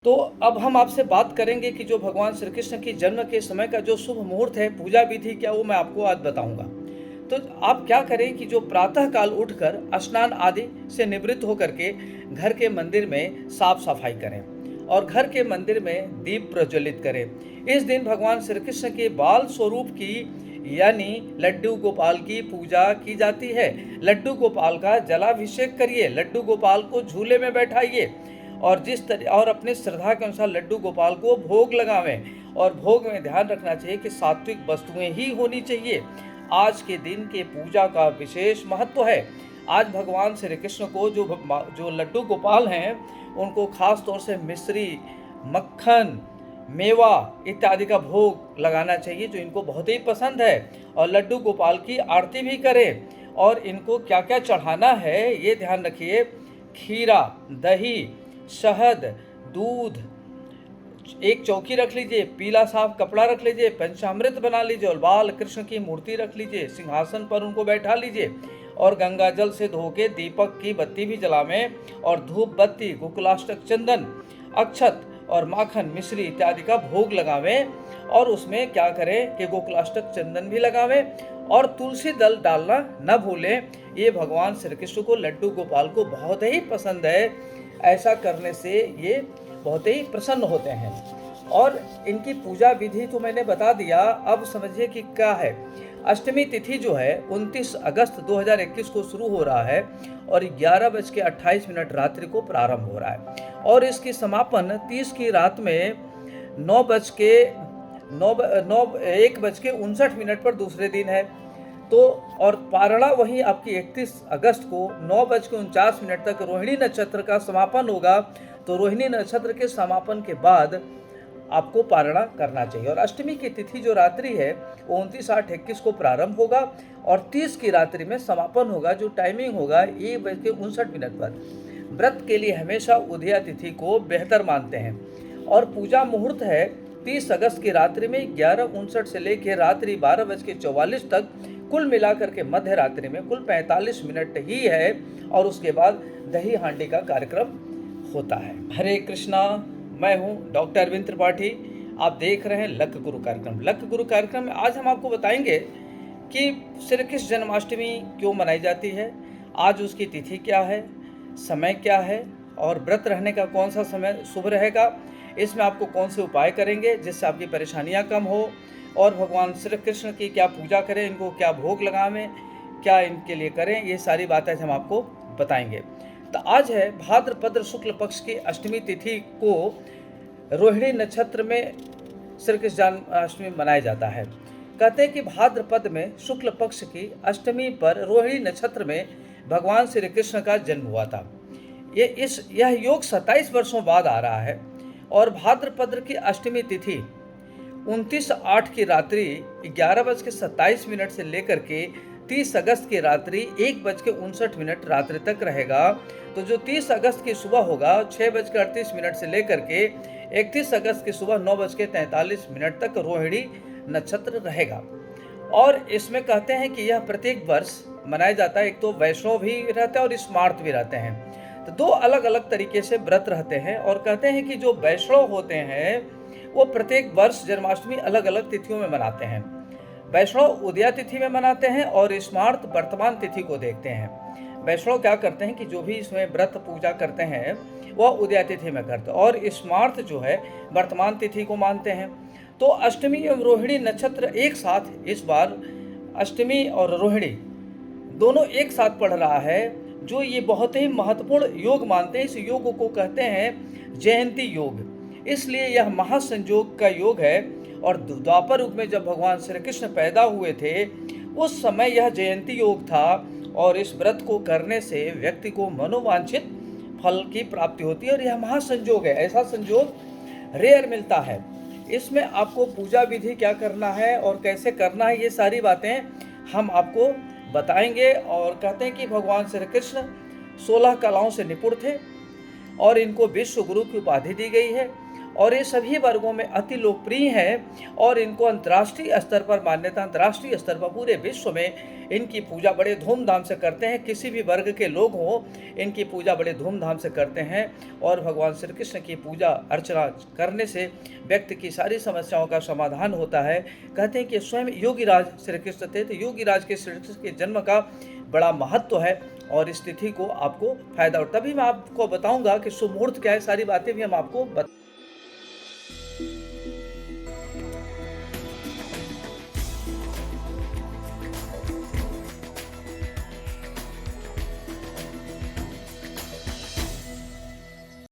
तो अब हम आपसे बात करेंगे कि जो भगवान श्री कृष्ण की जन्म के समय का जो शुभ मुहूर्त है, पूजा विधि क्या, वो मैं आपको आज बताऊंगा। तो आप क्या करें कि जो प्रातः काल उठकर स्नान आदि से निवृत्त होकर के घर के मंदिर में साफ सफाई करें और घर के मंदिर में दीप प्रज्वलित करें। इस दिन भगवान श्री कृष्ण के बाल स्वरूप की यानी लड्डू गोपाल की पूजा की जाती है। लड्डू गोपाल का जलाभिषेक करिए, लड्डू गोपाल को झूले में बैठाइए और अपने श्रद्धा के अनुसार लड्डू गोपाल को भोग लगावें। और भोग में ध्यान रखना चाहिए कि सात्विक वस्तुएं ही होनी चाहिए। आज के दिन के पूजा का विशेष महत्व है। आज भगवान श्री कृष्ण को जो लड्डू गोपाल हैं, उनको खास तौर से मिश्री, मक्खन, मेवा इत्यादि का भोग लगाना चाहिए, जो इनको बहुत ही पसंद है। और लड्डू गोपाल की आरती भी करें। और इनको क्या क्या चढ़ाना है ये ध्यान रखिए। खीरा, दही, शहद, दूध, एक चौकी रख लीजिए, पीला साफ कपड़ा रख लीजिए, पंचामृत बना लीजिए और बाल कृष्ण की मूर्ति रख लीजिए, सिंहासन पर उनको बैठा लीजिए और गंगा जल से धो के दीपक की बत्ती भी जलावें और धूप बत्ती, गोकुलाष्टक चंदन, अक्षत और माखन, मिश्री इत्यादि का भोग लगावें। और उसमें क्या करें कि गोकुलाष्टक चंदन भी लगावें और तुलसी दल डालना न भूलें। ये भगवान श्री कृष्ण को, लड्डू गोपाल को बहुत ही पसंद है। ऐसा करने से ये बहुत ही प्रसन्न होते हैं। और इनकी पूजा विधि तो मैंने बता दिया, अब समझिए कि क्या है। अष्टमी तिथि जो है 29 अगस्त 2021 को शुरू हो रहा है और 11:28 रात्रि को प्रारंभ हो रहा है और इसकी समापन 30 की रात में 1:59 पर दूसरे दिन है। तो और पारणा वहीं आपकी 31 अगस्त को 9:49 तक रोहिणी नक्षत्र का समापन होगा। तो रोहिणी नक्षत्र के समापन के बाद आपको पारणा करना चाहिए। और अष्टमी की तिथि जो रात्रि है वो 29/8/21 को प्रारंभ होगा और 30 की रात्रि में समापन होगा। जो टाइमिंग होगा 1:59 पर। व्रत के लिए हमेशा उदया तिथि को बेहतर मानते हैं। और पूजा मुहूर्त है 30 अगस्त की रात्रि में 11:59 से लेकर रात्रि 12:44 तक। कुल मिलाकर के मध्य रात्रि में कुल 45 मिनट ही है और उसके बाद दही हांडी का कार्यक्रम होता है। हरे कृष्णा, मैं हूँ डॉक्टर अरविंद त्रिपाठी। आप देख रहे हैं लक गुरु कार्यक्रम। लक गुरु कार्यक्रम में आज हम आपको बताएंगे कि श्री कृष्ण जन्माष्टमी क्यों मनाई जाती है, आज उसकी तिथि क्या है, समय क्या है और व्रत रहने का कौन सा समय शुभ रहेगा। इसमें आपको कौन से उपाय करेंगे जिससे आपकी परेशानियां कम हो और भगवान श्री कृष्ण की क्या पूजा करें, इनको क्या भोग लगावें, क्या इनके लिए करें, ये सारी बातें हम आपको बताएंगे। तो आज है भाद्रपद शुक्ल पक्ष की अष्टमी तिथि को रोहिणी नक्षत्र में श्री कृष्ण जन्माष्टमी मनाया जाता है। कहते हैं कि भाद्रपद में शुक्ल पक्ष की अष्टमी पर रोहिणी नक्षत्र में भगवान श्री कृष्ण का जन्म हुआ था। यह योग 27 वर्षों बाद आ रहा है और भाद्रपद की अष्टमी तिथि 29/8 की रात्रि 11:27 से लेकर के 30 अगस्त की रात्रि 1:59 रात्रि तक रहेगा। तो जो 30 अगस्त की सुबह होगा 6:38 से लेकर के 31 अगस्त की सुबह 9:43 तक रोहिणी नक्षत्र रहेगा। और इसमें कहते हैं कि यह प्रत्येक वर्ष मनाया जाता है। एक तो वैष्णव भी रहते हैं और स्मार्त भी रहते हैं। तो दो अलग अलग तरीके से व्रत रहते हैं। और कहते हैं कि जो वैष्णव होते हैं वो प्रत्येक वर्ष जन्माष्टमी अलग अलग तिथियों में मनाते हैं। वैष्णव उदया तिथि में मनाते हैं और स्मार्त वर्तमान तिथि को देखते हैं। वैष्णव क्या करते हैं कि जो भी इसमें व्रत पूजा करते हैं वह उदया तिथि में करते हैं और स्मार्त जो है वर्तमान तिथि को मानते हैं। तो अष्टमी एवं रोहिणी नक्षत्र एक साथ, इस बार अष्टमी और रोहिणी दोनों एक साथ पड़ रहा है, जो ये बहुत ही महत्वपूर्ण योग मानते हैं। इस योग को कहते हैं जयंती योग, इसलिए यह महासंयोग का योग है। और द्वापर युग में जब भगवान श्री कृष्ण पैदा हुए थे उस समय यह जयंती योग था और इस व्रत को करने से व्यक्ति को मनोवांछित फल की प्राप्ति होती है। और यह महासंयोग है, ऐसा संयोग रेयर मिलता है। इसमें आपको पूजा विधि क्या करना है और कैसे करना है, ये सारी बातें हम आपको बताएंगे। और कहते हैं कि भगवान श्री कृष्ण 16 कलाओं से निपुण थे और इनको विश्व गुरु की उपाधि दी गई है। और ये सभी वर्गों में अति लोकप्रिय हैं और इनको अंतर्राष्ट्रीय स्तर पर मान्यता, अंतर्राष्ट्रीय स्तर पर पूरे विश्व में इनकी पूजा बड़े धूमधाम से करते हैं। किसी भी वर्ग के लोग हों, इनकी पूजा बड़े धूमधाम से करते हैं और भगवान श्री कृष्ण की पूजा अर्चना करने से व्यक्ति की सारी समस्याओं का समाधान होता है। कहते हैं कि स्वयं योगीराज श्री कृष्ण थे, तो योगीराज के श्री कृष्ण के जन्म का बड़ा महत्व है और इस तिथि को आपको फायदा, और तभी मैं आपको बताऊंगा कि शुभ मुहूर्त क्या है, सारी बातें भी हम आपको